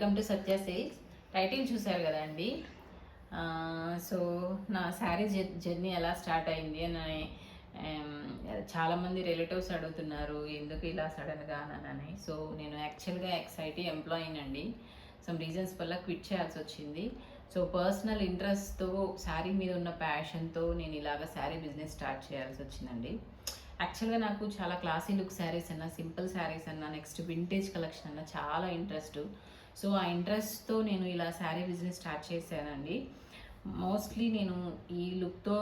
Welcome to Satya sage. Title చూసారు కదా అండి. సో నా శారీ జర్నీ ఎలా స్టార్ట్ అయింది అని చాలామంది రిలేటివ్స్ అడుగుతున్నారు, ఎందుకు ఇలా సడన్గా అని. సో నేను యాక్చువల్గా ఎక్సైటీ ఎంప్లాయీని అండి. సమ్ రీజన్స్ వల్ల క్విట్ చేయాల్సి వచ్చింది. సో పర్సనల్ ఇంట్రెస్ట్తో, శారీ మీద ఉన్న ప్యాషన్తో నేను ఇలాగ శారీ బిజినెస్ స్టార్ట్ చేయాల్సి వచ్చిందండి. యాక్చువల్గా నాకు చాలా క్లాసీ లుక్ శారీస్ అన్నా, సింపుల్ శారీస్ అన్నా, నెక్స్ట్ వింటేజ్ కలెక్షన్ అన్నా చాలా ఇంట్రెస్ట్. సో ఆ ఇంట్రెస్ట్తో నేను ఇలా శారీ బిజినెస్ స్టార్ట్ చేశానండి. మోస్ట్లీ నేను ఈ లుక్తో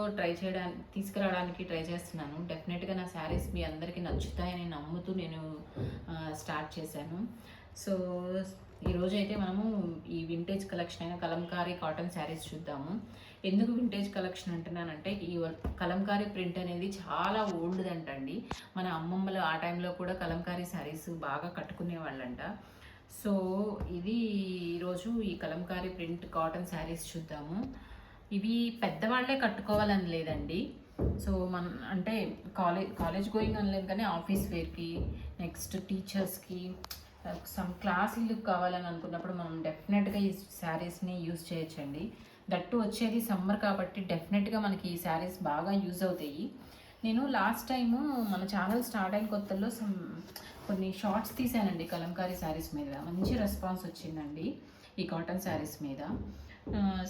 తీసుకురావడానికి ట్రై చేస్తున్నాను. డెఫినెట్గా నా శారీస్ మీ అందరికీ నచ్చుతాయని నమ్ముతూ నేను స్టార్ట్ చేశాను. సో ఈరోజు అయితే మనము ఈ వింటేజ్ కలెక్షన్ అయిన కలంకారీ కాటన్ శారీస్ చూద్దాము. ఎందుకు వింటేజ్ కలెక్షన్ అంటున్నానంటే, ఈ కలంకారీ ప్రింట్ అనేది చాలా ఓల్డ్ అంటండి. మన అమ్మమ్మలు ఆ టైంలో కూడా కలంకారీ శారీస్ బాగా కట్టుకునే వాళ్ళంట. సో ఇది ఈరోజు ఈ కలంకారీ ప్రింట్ కాటన్ శారీస్ చూద్దాము. ఇవి పెద్దవాళ్లే కట్టుకోవాలని లేదండి. సో అంటే కాలేజ్ గోయింగ్ అని లేదు, కానీ ఆఫీస్ వేర్కి, నెక్స్ట్ టీచర్స్కి, సమ్ క్లాసీ లుక్ కావాలని అనుకున్నప్పుడు మనం డెఫినెట్గా ఈ శారీస్ని యూజ్ చేయొచ్చండి. దట్టు వచ్చేది సమ్మర్ కాబట్టి డెఫినెట్గా మనకి ఈ శారీస్ బాగా యూజ్ అవుతాయి. నేను లాస్ట్ టైము మన ఛానల్ స్టార్ట్ అయిన కొత్తల్లో కొన్ని షార్ట్స్ తీసానండి కలంకారీ శారీస్ మీద. మంచి రెస్పాన్స్ వచ్చిందండి ఈ కాటన్ శారీస్ మీద.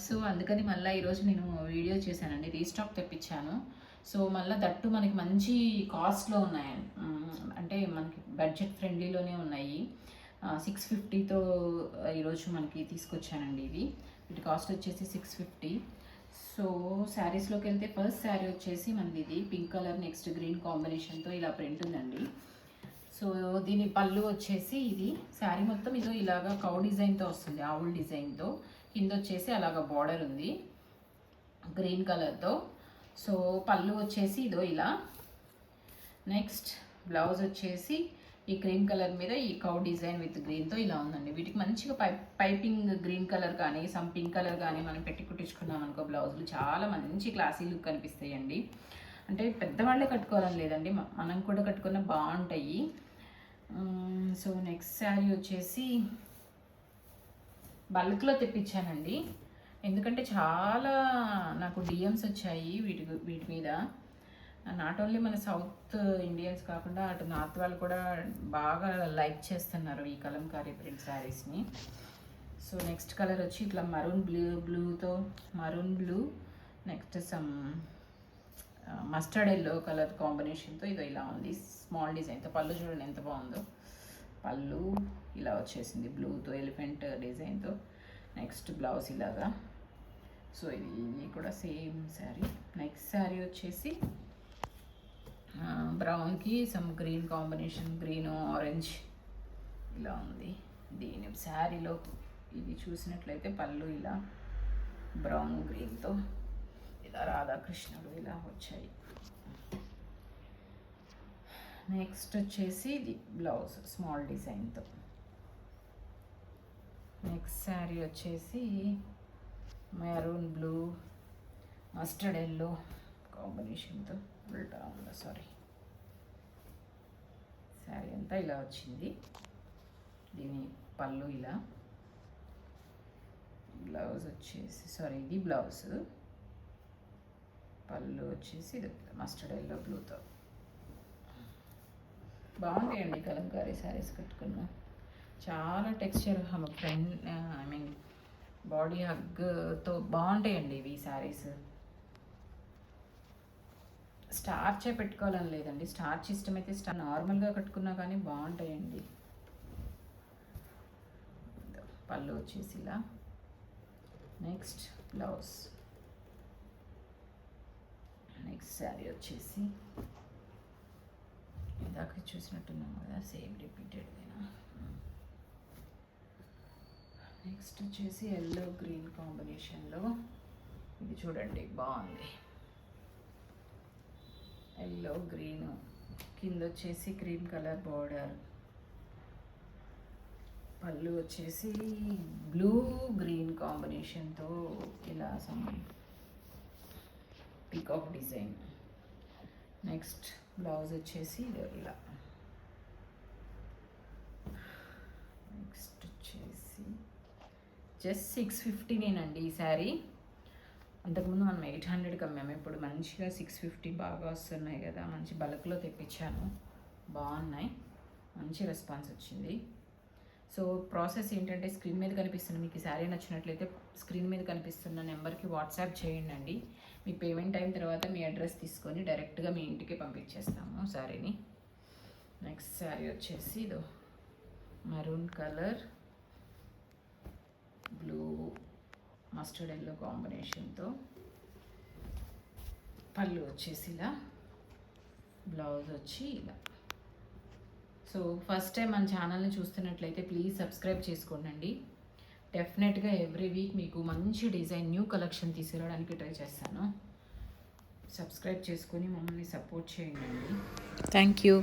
సో అందుకని మళ్ళీ ఈరోజు నేను వీడియో చేశానండి, రీస్టాక్ తెప్పించాను. సో మళ్ళీ దట్టు మనకి మంచి కాస్ట్లో ఉన్నాయి, అంటే మనకి బడ్జెట్ ఫ్రెండ్లీలోనే ఉన్నాయి. 650తో ఈరోజు మనకి తీసుకొచ్చానండి ఇవి. వీటి కాస్ట్ వచ్చేసి 650. సో శారీస్లోకి వెళ్తే ఫస్ట్ శారీ వచ్చేసి మనది ఇది పింక్ కలర్ నెక్స్ట్ గ్రీన్ కాంబినేషన్తో ఇలా ప్రింట్ ఉందండి. సో దీని పళ్ళు వచ్చేసి ఇది శారీ మొత్తం ఇదో ఇలాగా కౌ డిజైన్తో వస్తుంది, ఆవుల్ డిజైన్తో. కింద వచ్చేసి అలాగ బార్డర్ ఉంది గ్రీన్ కలర్తో. సో పళ్ళు వచ్చేసి ఇదో ఇలా. నెక్స్ట్ బ్లౌజ్ వచ్చేసి ఈ క్రీమ్ కలర్ మీద ఈ కౌ డిజైన్ విత్ గ్రీన్తో ఇలా ఉందండి. వీటికి మంచిగా పైపింగ్ గ్రీన్ కలర్ కానీ సమ్ పింక్ కలర్ కానీ మనం పెట్టి కుట్టించుకున్నాం అనుకో బ్లౌజులు చాలా మంచి క్లాసీ లుక్ కనిపిస్తాయండి. అంటే పెద్దవాళ్ళే కట్టుకోవాలని లేదండి, మనం కూడా కట్టుకున్న బాగుంటాయి. సో నెక్స్ట్ శారీ వచ్చేసి బల్క్లో తెప్పించానండి, ఎందుకంటే చాలా నాకు డిఎమ్స్ వచ్చాయి వీటి మీద. నాట్ ఓన్లీ మన సౌత్ ఇండియన్స్ కాకుండా అటు నార్త్ వాళ్ళు కూడా బాగా లైక్ చేస్తున్నారు ఈ కలంకారీ ప్రింట్ శారీస్ని. సో నెక్స్ట్ కలర్ వచ్చి ఇట్లా మరూన్ బ్లూతో maroon blue, next some mustard yellow colour కాంబినేషన్తో ఇదో ఇలా ఉంది స్మాల్ డిజైన్తో. పళ్ళు చూడండి ఎంత బాగుందో, పళ్ళు ఇలా వచ్చేసింది బ్లూతో ఎలిఫెంట్ డిజైన్తో. నెక్స్ట్ బ్లౌజ్ ఇలాగా. సో ఇది కూడా సేమ్ శారీ. నెక్స్ట్ శారీ వచ్చేసి బ్రౌన్కి some green combination, green orange ఇలా ఉంది. దీని శారీలో ఇది చూసినట్లయితే పళ్ళు ఇలా బ్రౌన్ గ్రీన్తో ఇలా రాధాకృష్ణుడు ఇలా వచ్చాయి. నెక్స్ట్ వచ్చేసి ఇది బ్లౌజ్ స్మాల్ డిజైన్తో. నెక్స్ట్ శారీ వచ్చేసి మెరూన్ బ్లూ మస్టర్డ్ ఎల్లో కాంబినేషన్తో ఉల్టా ఉందా శారీ అంతా ఇలా వచ్చింది. దీని పళ్ళు ఇలా, బ్లౌజ్ వచ్చేసి ఇది బ్లౌజ్, పళ్ళు వచ్చేసి ఇది మస్టర్డ్ ఎల్లో బ్లూతో. బాగుంటాయండి కలంకారీ శారీస్ కట్టుకున్నా, చాలా టెక్స్చర్ బాడీ హగ్తో బాగుంటాయండి ఇవి శారీస్. స్టార్చే పెట్టుకోవాలని లేదండి, స్టార్చ్ ఇష్టమైతే నార్మల్గా కట్టుకున్నా కానీ బాగుంటాయండి. పళ్ళు వచ్చేసి ఇలా. Next blouse. నెక్స్ట్ శారీ వచ్చేసి ఇందాక చూసినట్టున్నాం కదా, సేమ్ రిపీటెడ్గా. నెక్స్ట్ వచ్చేసి ఎల్లో గ్రీన్ కాంబినేషన్లో ఇది చూడండి బాగుంది, ఎల్లో గ్రీన్. కింద వచ్చేసి క్రీమ్ కలర్ బార్డర్, పళ్ళు వచ్చేసి బ్లూ గ్రీన్ కాంబినేషన్తో ఇలా some peacock design. Next blouse వచ్చేసి ఇలా. నెక్స్ట్ వచ్చేసి జస్ట్ 650నేనండి ఈ శారీ. అంతకుముందు మనం 800కి అమ్మాము, ఇప్పుడు మంచిగా 650 బాగా వస్తున్నాయి కదా, మంచి బల్క్లో తెప్పించాను, బాగున్నాయి, మంచి రెస్పాన్స్ వచ్చింది. సో ప్రాసెస్ ఏంటంటే స్క్రీన్ మీద కనిపిస్తున్న మీకు ఈ శారీ నచ్చినట్లయితే స్క్రీన్ మీద కనిపిస్తున్న నెంబర్కి వాట్సాప్ చేయండి. మీ పేమెంట్ అయిన తర్వాత మీ అడ్రస్ తీసుకొని డైరెక్ట్గా మీ ఇంటికి పంపించేస్తాము శారీని. నెక్స్ట్ శారీ వచ్చేసి ఇదో maroon colour blue mustard yellow కాంబినేషన్తో, పళ్ళు వచ్చేసి ఇలా, బ్లౌజ్ వచ్చి ఇలా. సో ఫస్ట్ టైం మన ఛానల్ని చూస్తున్నట్లయితే ప్లీజ్ సబ్స్క్రైబ్ చేసుకోండి. డెఫినెట్గా ఎవ్రీ వీక్ మీకు మంచి డిజైన్ న్యూ కలెక్షన్ తీసుకురావడానికి ట్రై చేస్తాను. సబ్స్క్రైబ్ చేసుకొని మమ్మల్ని సపోర్ట్ చేయండి. Thank you.